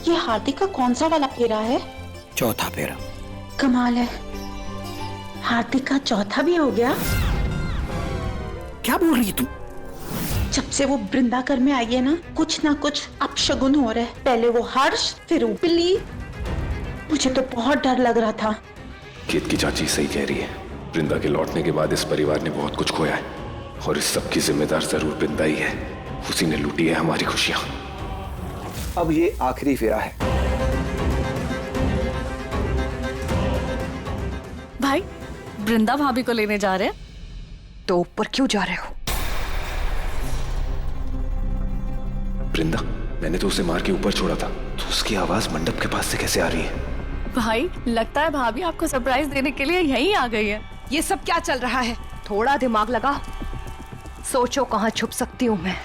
ये हार्दिक का कौन सा वाला फेरा है? चौथा फेरा। कमाल है, हार्दिक का चौथा भी हो गया। क्या बोल रही तू? जब से वो वृंदाकर में आई है ना कुछ अपशगुन हो रहा है। पहले वो हर्ष, फिर वो बिल्ली। मुझे तो बहुत डर लग रहा था। केत की चाची सही कह रही है। वृंदा के लौटने के बाद इस परिवार ने बहुत कुछ खोया है और इस सब की जिम्मेदार जरूर वृंदा ही है। उसी ने लूटी है हमारी खुशियां। अब ये आखिरी फेरा है। भाई, वृंदा भाभी को लेने जा रहे हैं? तो ऊपर क्यों जा रहे हो? वृंदा, मैंने तो उसे मार के ऊपर छोड़ा था, तो उसकी आवाज मंडप के पास से कैसे आ रही है? भाई, लगता है भाभी आपको सरप्राइज देने के लिए यहीं आ गई है। ये सब क्या चल रहा है? थोड़ा दिमाग लगा, सोचो कहाँ छुप सकती हूँ मैं।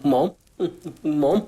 Mom, mom,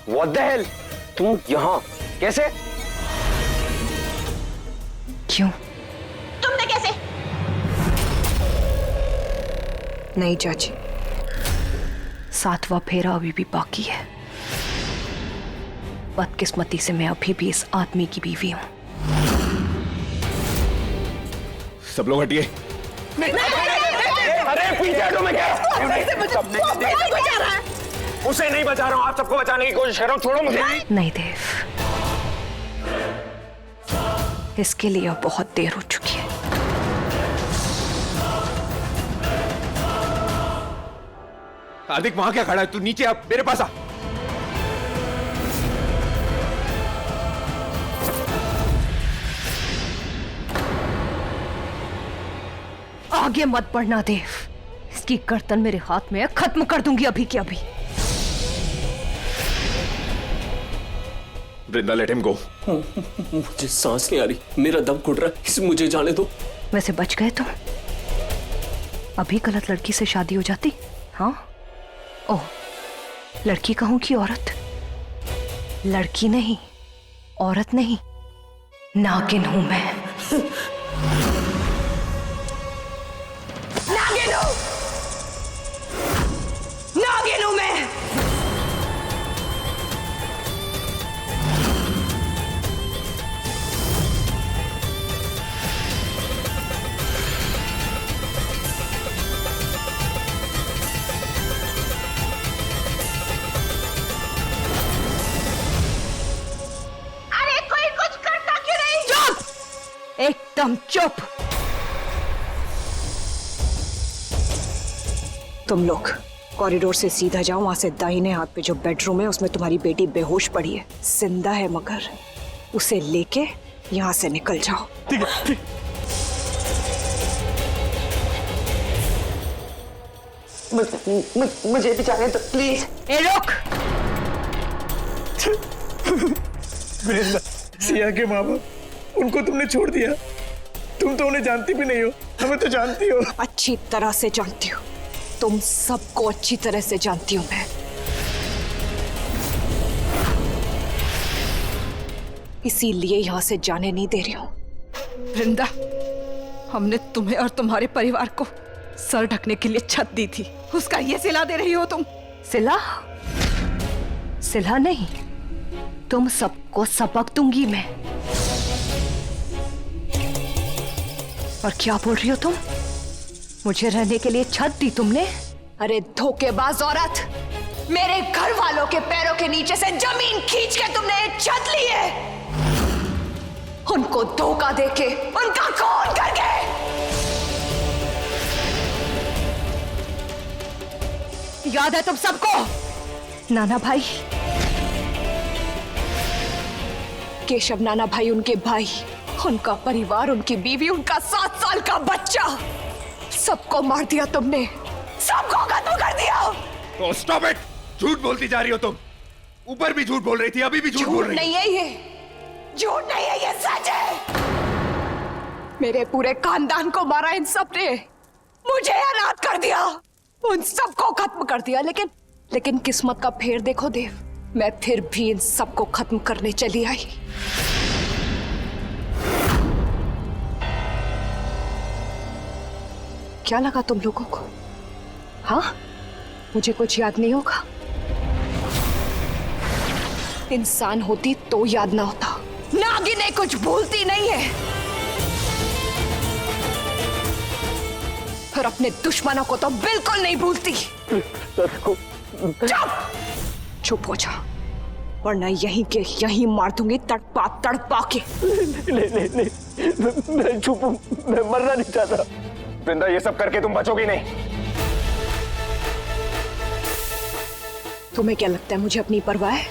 What the hell? तुम यहाँ कैसे? क्यों? तुमने कैसे? नहीं चाची, सातवां फेरा अभी भी बाकी है। बदकिस्मती से मैं अभी भी इस आदमी की बीवी हूँ। सब लोग हटिए। अरे पीछे हटो, मैं क्या? उसे नहीं बचा रहा हूँ, आप सबको बचाने की कोशिश कर रहा हूँ। छोड़ो मुझे। नहीं देव, इसके लिए अब बहुत देर हो चुकी है। हार्दिक वहां क्या खड़ा है? तू नीचे आ, मेरे पास आ। आगे मत बढ़ना देव, इसकी गर्दन मेरे हाथ में है, खत्म कर दूंगी अभी के अभी। वृंदा, लेट हिम गो। मुझे सांस नहीं आ रही, मेरा दम घुट रहा है, इसे मुझे जाने दो। वैसे बच गए तुम। अभी गलत लड़की से शादी हो जाती। हाँ, ओह, लड़की कहूं कि औरत? लड़की नहीं, औरत नहीं, नागिन हूं मैं। नागिन हूं, नागिन हूं मैं। एकदम चुप। तुम लोग कॉरिडोर से सीधा जाओ, वहां से दाहिने हाथ पे जो बेडरूम है उसमें तुम्हारी बेटी बेहोश पड़ी है, जिंदा है मगर। उसे लेके यहां से निकल जाओ। ठीक है, ठीक। मुझे भी जाने दो प्लीज। ए रुक। वृंदा, सिया के माँ बाप, उनको तुमने छोड़ दिया। तुम तो उन्हें जानती भी नहीं हो, हमें तो जानती हो। अच्छी तरह से जानती हूँ, तुम सबको अच्छी तरह से जानती हूँ मैं। इसीलिए यहां से जाने नहीं दे रही हूँ। वृंदा, हमने तुम्हें और तुम्हारे परिवार को सर ढकने के लिए छत दी थी, उसका ये सिला दे रही हो तुम। सिला? सिला नहीं, तुम सबको सबक दूंगी मैं। और क्या बोल रही हो तुम? मुझे रहने के लिए छत दी तुमने? अरे धोखेबाज औरत, मेरे घर वालों के पैरों के नीचे से जमीन खींच के तुमने ये छत ली है। उनको धोखा देके, उनका खून करके। याद है तुम सबको? नाना भाई, केशव नाना भाई, उनके भाई, उनका परिवार, उनकी बीवी, उनका 7 साल का बच्चा, सबको मार दिया तुमने, सबको खत्म कर दिया। तो स्टॉप इट! झूठ बोलती जा रही हो तुम। ऊपर भी झूठ बोल रही थी, अभी भी झूठ बोल रही। नहीं है ये, झूठ नहीं है, ये सच है। मेरे पूरे खानदान को मारा इन सब ने, मुझे अनाथ कर दिया, उन सबको खत्म कर दिया। लेकिन किस्मत का फेर देखो देव, मैं फिर भी इन सबको खत्म करने चली आई। क्या लगा तुम लोगों को? हाँ, मुझे कुछ याद नहीं होगा? इंसान होती तो याद ना होता। नागिनें कुछ भूलती नहीं है, और अपने दुश्मनों को तो बिल्कुल नहीं भूलती। चुप हो जा, वरना यहीं के यहीं मार दूंगी, तड़पा तड़पा के। नहीं, मैं चुप हूं, मैं मरना नहीं चाहता। वृंदा, ये सब करके तुम बचोगी नहीं। तुम्हें क्या लगता है मुझे अपनी परवाह है?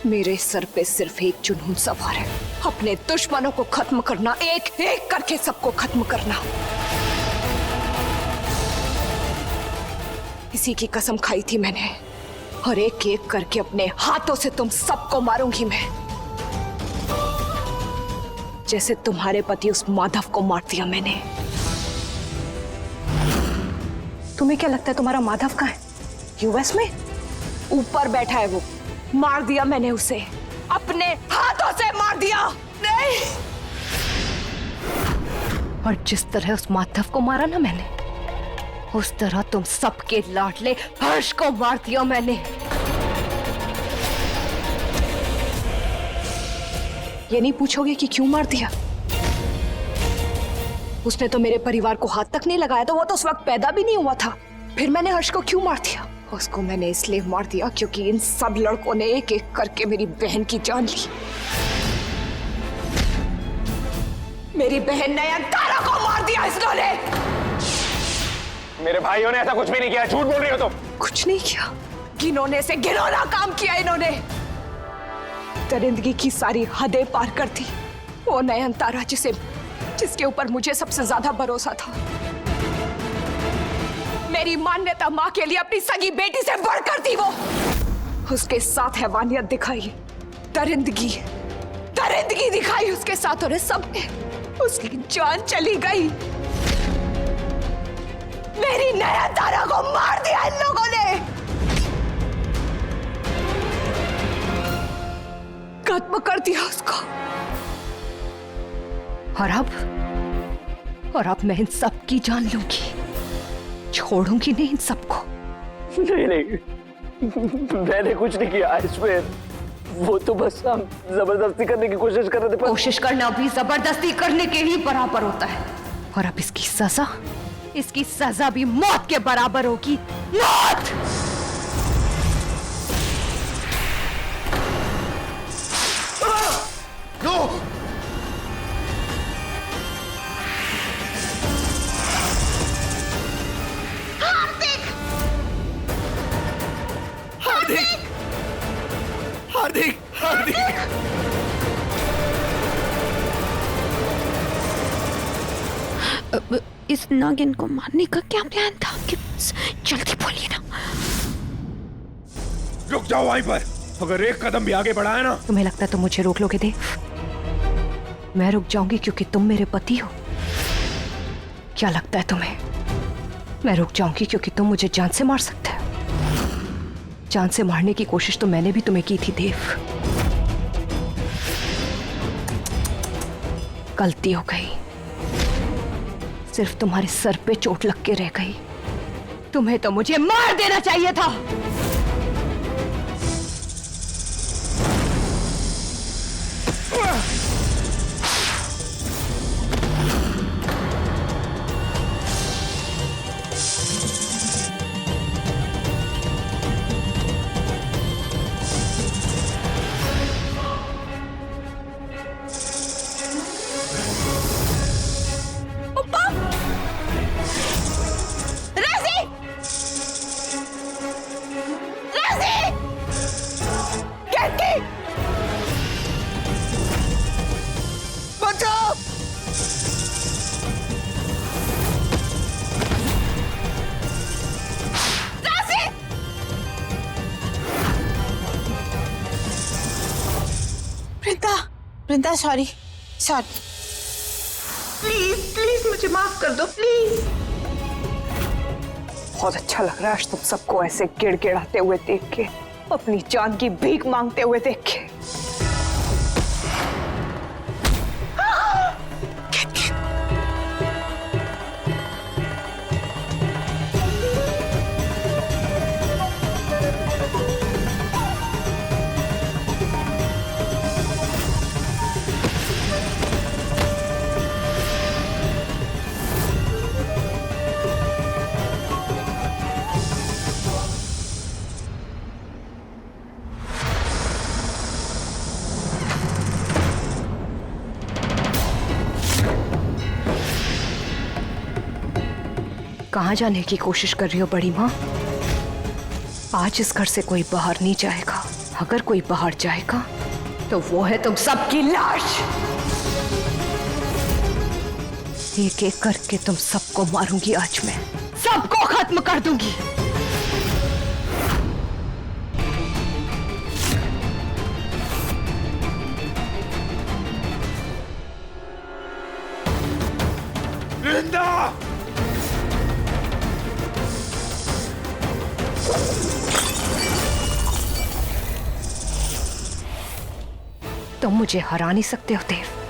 मेरे सर पे सिर्फ एक जुनून सवार है, अपने दुश्मनों को खत्म करना, एक एक करके सबको खत्म करना। इसी की कसम खाई थी मैंने, और एक एक करके अपने हाथों से तुम सबको मारूंगी मैं, जैसे तुम्हारे पति उस माधव को मार दिया मैंने। तुम्हें क्या लगता है तुम्हारा माधव कहाँ है? यूएस में ऊपर बैठा है वो। मार दिया मैंने उसे, अपने हाथों से मार दिया। नहीं, और जिस तरह उस माधव को मारा ना मैंने, उस तरह तुम सबके लाडले हर्ष को मार दिया मैंने। ये नहीं पूछोगे कि क्यों मार दिया? उसने तो मेरे परिवार को हाथ तक नहीं लगाया, तो वो तो उस वक्त पैदा भी नहीं हुआ था। फिर मैंने हर्ष को क्यों मार दिया? उसको मैंने इसलिए मार दिया क्योंकि इन सब लड़कों ने एक एक करके मेरी बहन की जान ली। मेरी बहन नयनतारा को मार दिया इन्होंने। मेरे भाइयों ने ऐसा कुछ भी नहीं किया, झूठ बोल रही हो तुम। कुछ नहीं किया, घिनौने से घिनौना काम किया इन्होंने। दरिंदगी की सारी हदें पार कर दी वो नयनतारा, जिसके ऊपर मुझे सबसे ज्यादा भरोसा था। मेरी मान्यता माँ के लिए अपनी सगी बेटी से बढ़कर थी वो। उसके साथ हैवानियत दिखाई, दरिंदगी दिखाई उसके साथ, और सबने उसकी जान चली गई। मेरी नयनतारा को मार दिया इन लोगों ने, खत्म कर दिया उसको। और अब मैं इन सब की जान लूंगी, छोड़ूंगी नहीं इन सबको। नहीं, मैंने कुछ नहीं किया इसमें। वो तो बस हम जबरदस्ती करने की कोशिश कर रहे थे। कोशिश करना भी जबरदस्ती करने के ही बराबर होता है, और अब इसकी सजा भी मौत के बराबर होगी। मौत! हार्दिक! इस नागिन को मारने का क्या प्लान था आपके पास? जल्दी बोलिए ना। रुक जाओ वहीं पर, अगर एक कदम भी आगे बढ़ाया ना। तुम्हें लगता है तुम मुझे रोक लोगे देव? मैं रुक जाऊंगी क्योंकि तुम मेरे पति हो? क्या लगता है तुम्हें मैं रुक जाऊंगी क्योंकि तुम मुझे जान से मार सकते हो? जान से मारने की कोशिश तो मैंने भी तुम्हें की थी देव, गलती हो गई। सिर्फ तुम्हारे सर पे चोट लग के रह गई। तुम्हें तो मुझे मार देना चाहिए था। वृंदा सॉरी सॉरी, प्लीज प्लीज मुझे माफ कर दो प्लीज। बहुत अच्छा लग रहा है आज तुम सबको ऐसे गिड़गिड़ाते हुए देख के, अपनी जान की भीख मांगते हुए देख के। कहाँ जाने की कोशिश कर रही हो बड़ी माँ? आज इस घर से कोई बाहर नहीं जाएगा। अगर कोई बाहर जाएगा तो वो है तुम सबकी लाश। एक एक करके तुम सबको मारूंगी आज मैं, सबको खत्म कर दूंगी। वृंदा! तुम मुझे हरा नहीं सकते हो देव।